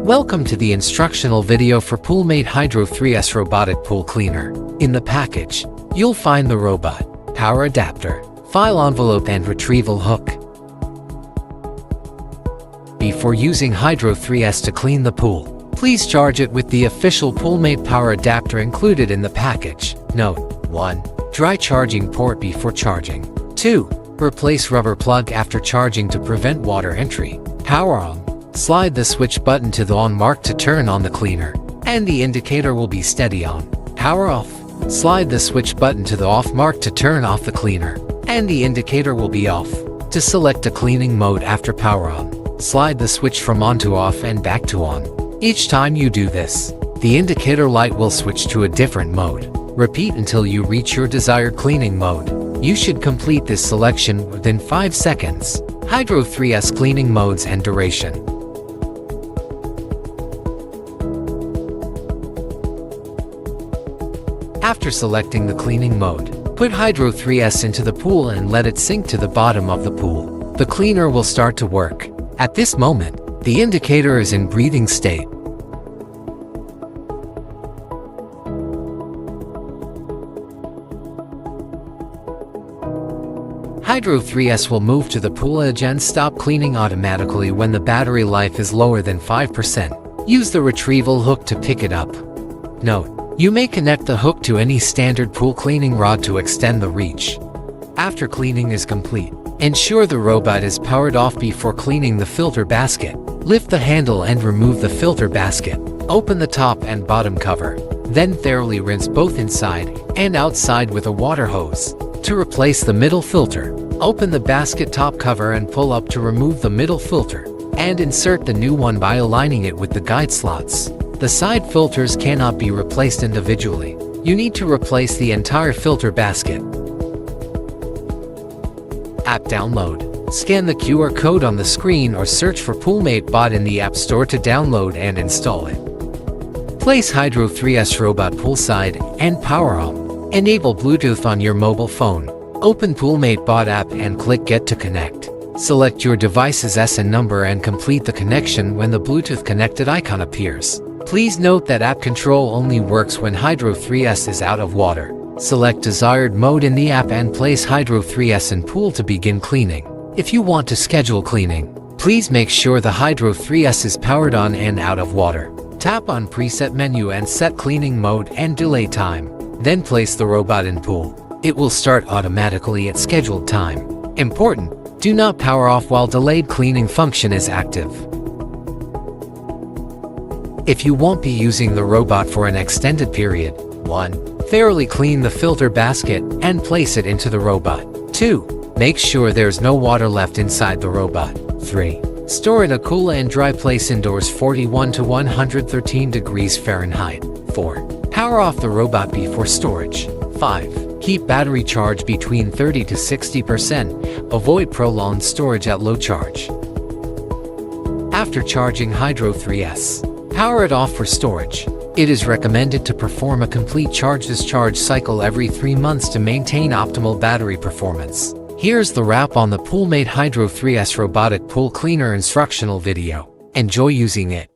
Welcome to the instructional video for Poolmate H3S Robotic Pool Cleaner. In the package, you'll find the robot, power adapter, file envelope and retrieval hook. Before using H3S to clean the pool, please charge it with the official Poolmate power adapter included in the package. Note: 1. Dry charging port before charging. 2. Replace rubber plug after charging to prevent water entry. Power on. Slide the switch button to the on mark to turn on the cleaner, and the indicator will be steady on. Power off. Slide the switch button to the off mark to turn off the cleaner, and the indicator will be off. To select a cleaning mode after power on, slide the switch from on to off and back to on. Each time you do this, the indicator light will switch to a different mode. Repeat until you reach your desired cleaning mode. You should complete this selection within 5 seconds. H3S cleaning modes and duration. After selecting the cleaning mode, put H3S into the pool and let it sink to the bottom of the pool. The cleaner will start to work. At this moment, the indicator is in breathing state. H3S will move to the pool edge and stop cleaning automatically when the battery life is lower than 5%. Use the retrieval hook to pick it up. Note: you may connect the hook to any standard pool cleaning rod to extend the reach. After cleaning is complete, ensure the robot is powered off before cleaning the filter basket. Lift the handle and remove the filter basket. Open the top and bottom cover. Then thoroughly rinse both inside and outside with a water hose. To replace the middle filter, open the basket top cover and pull up to remove the middle filter, and insert the new one by aligning it with the guide slots. The side filters cannot be replaced individually. You need to replace the entire filter basket. App download. Scan the QR code on the screen or search for Poolmate bot in the App Store to download and install it. Place H3S robot poolside and power on. Enable Bluetooth on your mobile phone. Open Poolmate bot app and click Get to Connect. Select your device's SN number and complete the connection when the Bluetooth connected icon appears. Please note that app control only works when H3S is out of water. Select desired mode in the app and place H3S in pool to begin cleaning. If you want to schedule cleaning, please make sure the H3S is powered on and out of water. Tap on Preset menu and set cleaning mode and delay time. Then place the robot in pool. It will start automatically at scheduled time. Important: do not power off while delayed cleaning function is active. If you won't be using the robot for an extended period, 1. Thoroughly clean the filter basket and place it into the robot. 2. Make sure there's no water left inside the robot. 3. Store in a cool and dry place indoors 41 to 113 degrees Fahrenheit. 4. Power off the robot before storage. 5. Keep battery charge between 30 to 60%. Avoid prolonged storage at low charge. After charging H3S, power it off for storage. It is recommended to perform a complete charge-discharge cycle every 3 months to maintain optimal battery performance. Here's the wrap on the Poolmate H3S Robotic Pool Cleaner instructional video. Enjoy using it.